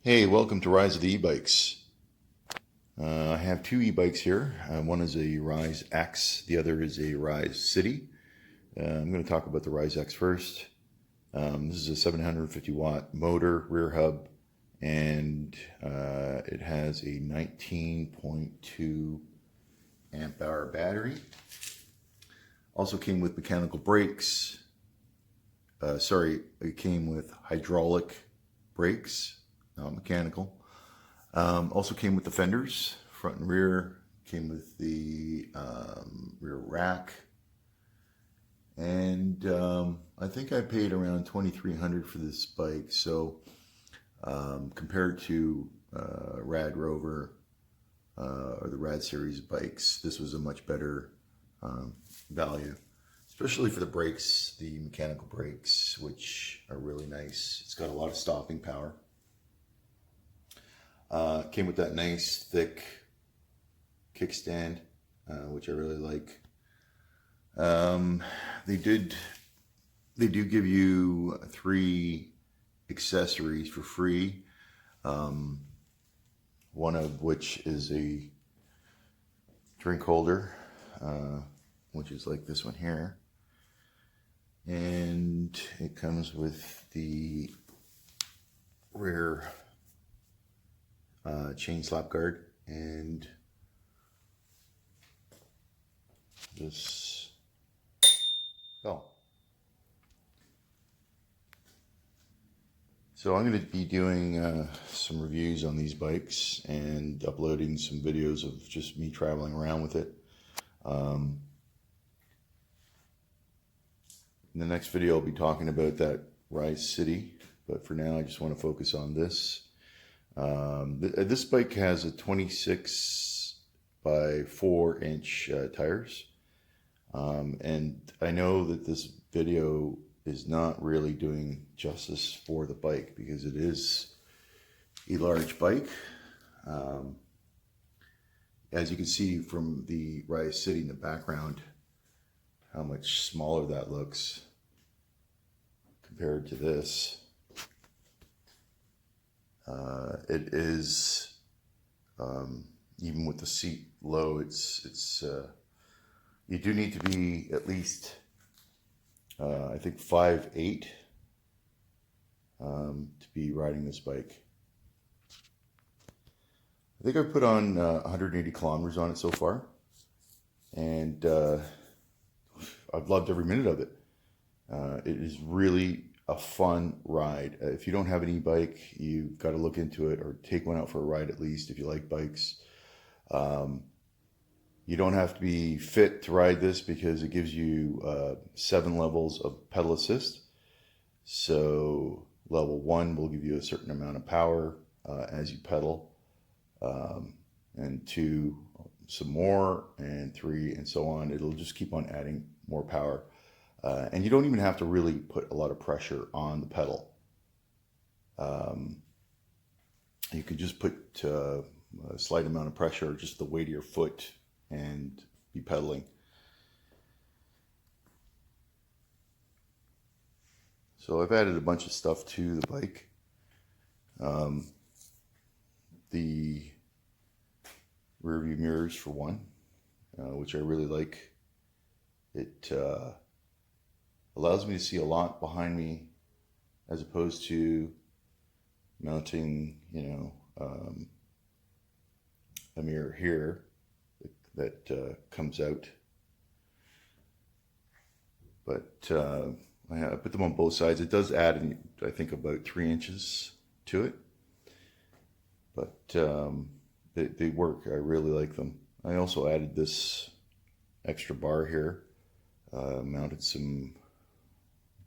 Hey, welcome to Rise of the E-Bikes. I have two e-bikes here. One is a Rize X, the other is a Rize City. I'm going to talk about the Rize X first. This is a 750 watt motor, rear hub, and it has a 19.2 amp hour battery. Also came with mechanical brakes. It came with hydraulic brakes. Mechanical. Also came with the fenders, front and rear. Came with the rear rack, and I think I paid around $2,300 for this bike. So compared to Rad Rover or the Rad series bikes, this was a much better value, especially for the brakes, the mechanical brakes, which are really nice. It's got a lot of stopping power. Came with that nice thick kickstand, which I really like. They do give you 3 accessories for free. One of which is a drink holder, which is like this one here. And it comes with the rear chain slap guard and this bell. So I'm going to be doing some reviews on these bikes and uploading some videos of just me traveling around with it. In the next video I'll be talking about that Rize City, but for now I just want to focus on this. This bike has a 26 by 4 inch tires, and I know that this video is not really doing justice for the bike because it is a large bike. As you can see from the Rize City in the background, how much smaller that looks compared to this. It is, even with the seat low, you do need to be at least, I think 5'8", to be riding this bike. I think I've put on 180 kilometers on it so far, and I've loved every minute of it. It is really a fun ride. If you don't have an e-bike, you've got to look into it or take one out for a ride at least if you like bikes. You don't have to be fit to ride this because it gives you 7 levels of pedal assist. So level 1 will give you a certain amount of power as you pedal, and 2 some more, and 3 and so on. It'll just keep on adding more power. And you don't even have to really put a lot of pressure on the pedal. You could just put a slight amount of pressure, just the weight of your foot, and be pedaling. So I've added a bunch of stuff to the bike. The rear view mirrors for one, which I really like. It allows me to see a lot behind me as opposed to mounting, a mirror here that comes out. But I put them on both sides. It does add, I think, about 3 inches to it. But they work. I really like them. I also added this extra bar here, mounted some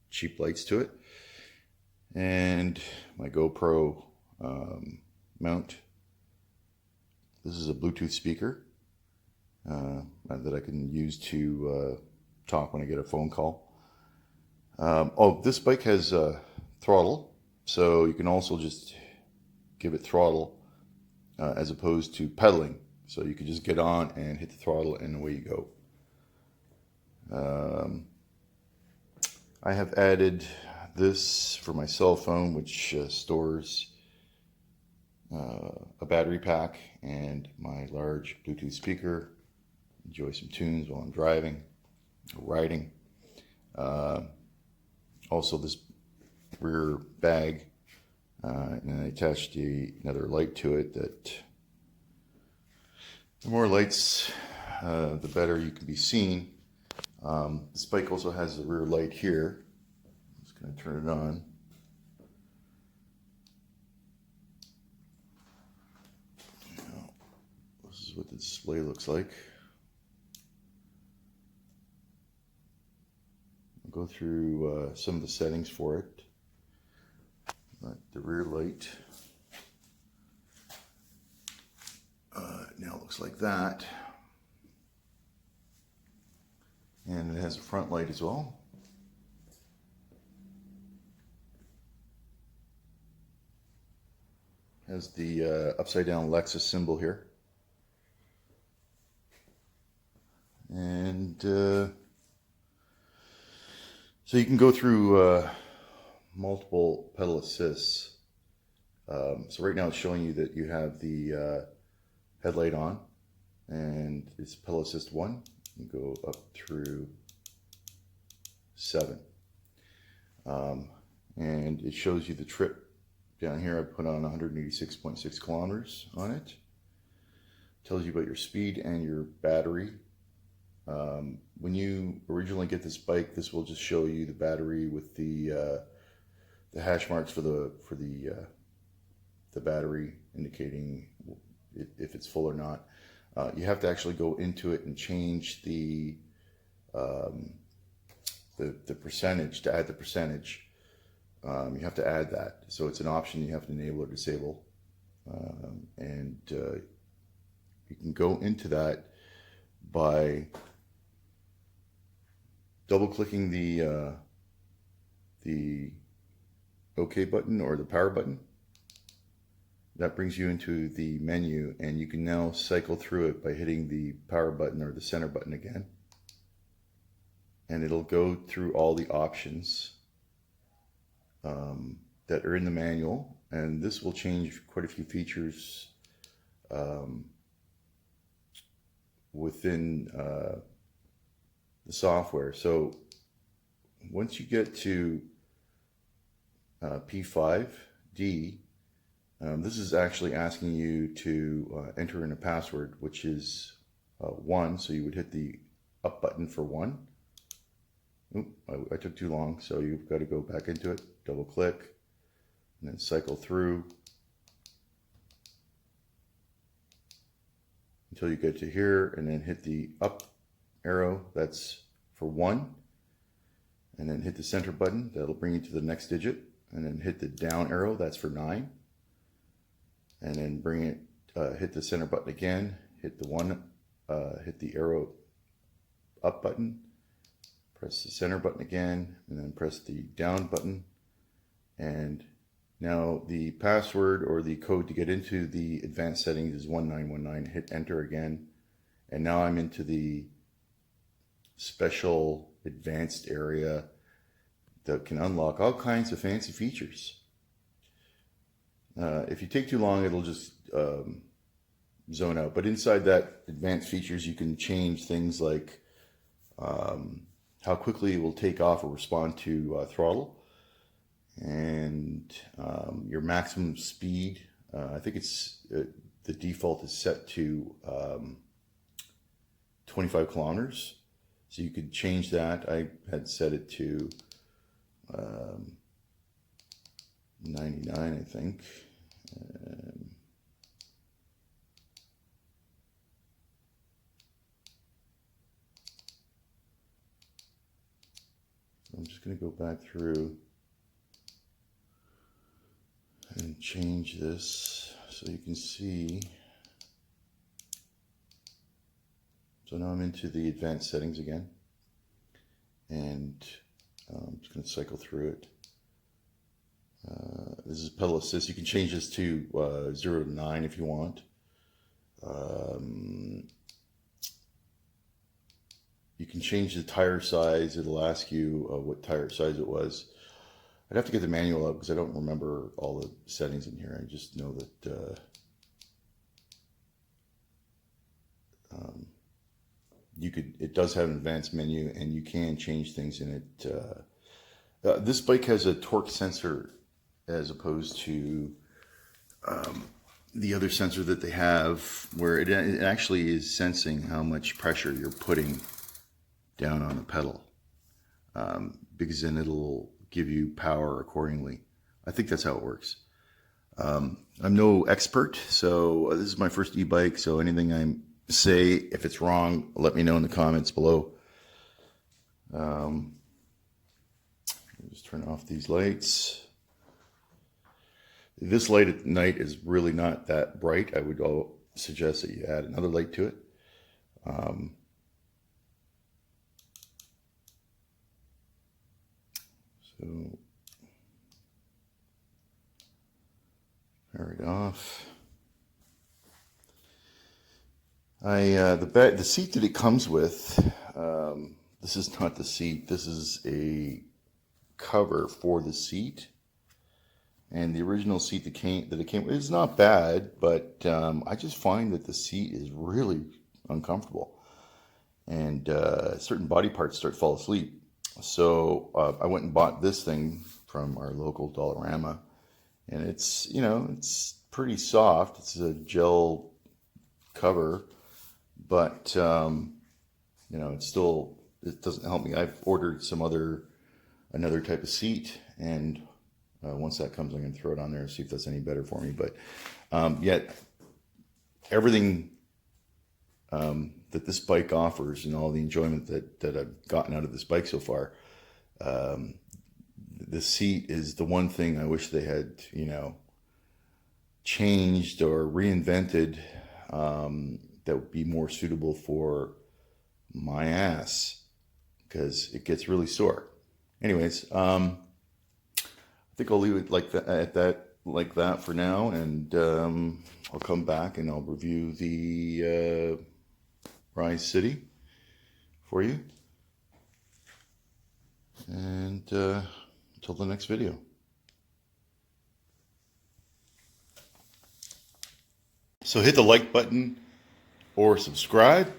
cheap lights to it, and my GoPro mount. This is a Bluetooth speaker that I can use to talk when I get a phone call. This bike has a throttle, so you can also just give it throttle as opposed to pedaling. So you can just get on and hit the throttle and away you go. I have added this for my cell phone, which stores a battery pack, and my large Bluetooth speaker. Enjoy some tunes while I'm driving or riding. Also this rear bag, and I attached another light to it. That the more lights, the better you can be seen. This bike also has the rear light here. I'm just going to turn it on. This is what the display looks like. I'll go through some of the settings for it. The rear light now looks like that. And it has a front light as well. Has the upside down Lexus symbol here. And so you can go through multiple pedal assists. So right now it's showing you that you have the headlight on, and it's pedal assist 1. You go up through 7. And it shows you the trip. Down here I put on 186.6 kilometers on it. Tells you about your speed and your battery. When you originally get this bike, this will just show you the battery with the hash marks for the battery, indicating if it's full or not. You have to actually go into it and change the percentage, to add the percentage. You have to add that. So it's an option you have to enable or disable. And you can go into that by double clicking the OK button or the power button. That brings you into the menu, and you can now cycle through it by hitting the power button or the center button again. And it'll go through all the options that are in the manual, and this will change quite a few features within the software. So once you get to P5D, this is actually asking you to enter in a password, which is 1. So you would hit the up button for 1. Oop, I took too long, so you've got to go back into it, double click, and then cycle through until you get to here, and then hit the up arrow, that's for 1, and then hit the center button, that'll bring you to the next digit, and then hit the down arrow, that's for 9, and then bring it, hit the center button again, hit the 1, hit the arrow up button, press the center button again, and then press the down button. And now the password or the code to get into the advanced settings is 1919. Hit enter again. And now I'm into the special advanced area that can unlock all kinds of fancy features. If you take too long, it'll just zone out. But inside that advanced features, you can change things like how quickly it will take off or respond to throttle, and your maximum speed. I think it's the default is set to 25 kilometers, so you could change that. I had set it to 99, I think. I'm just going to go back through and change this so you can see. So now I'm into the advanced settings again, and I'm just going to cycle through it. This is pedal assist. You can change this to 0 to 9 if you want. You can change the tire size. It'll ask you what tire size it was. I'd have to get the manual out because I don't remember all the settings in here. I just know that it does have an advanced menu and you can change things in it. This bike has a torque sensor as opposed to the other sensor that they have, where it actually is sensing how much pressure you're putting down on the pedal, because then it'll give you power accordingly. I think that's how it works. I'm no expert, so this is my first e-bike, so anything I say, if it's wrong, let me know in the comments below. Just turn off these lights. This light at night is really not that bright. I would suggest that you add another light to it. So turn it off. The seat that it comes with, this is not the seat. This is a cover for the seat. And the original seat that it came with is not bad, but I just find that the seat is really uncomfortable, and certain body parts start to fall asleep. So I went and bought this thing from our local Dollarama, and it's it's pretty soft. It's a gel cover, but it doesn't help me. I've ordered another type of seat, and once that comes, I'm going to throw it on there and see if that's any better for me. But yet, everything that this bike offers and all the enjoyment that I've gotten out of this bike so far, the seat is the one thing I wish they had, changed or reinvented, that would be more suitable for my ass, because it gets really sore. Anyways, I think I'll leave it like that for now, and I'll come back and I'll review the Rize City for you. And until the next video. So hit the like button or subscribe,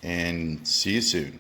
and see you soon.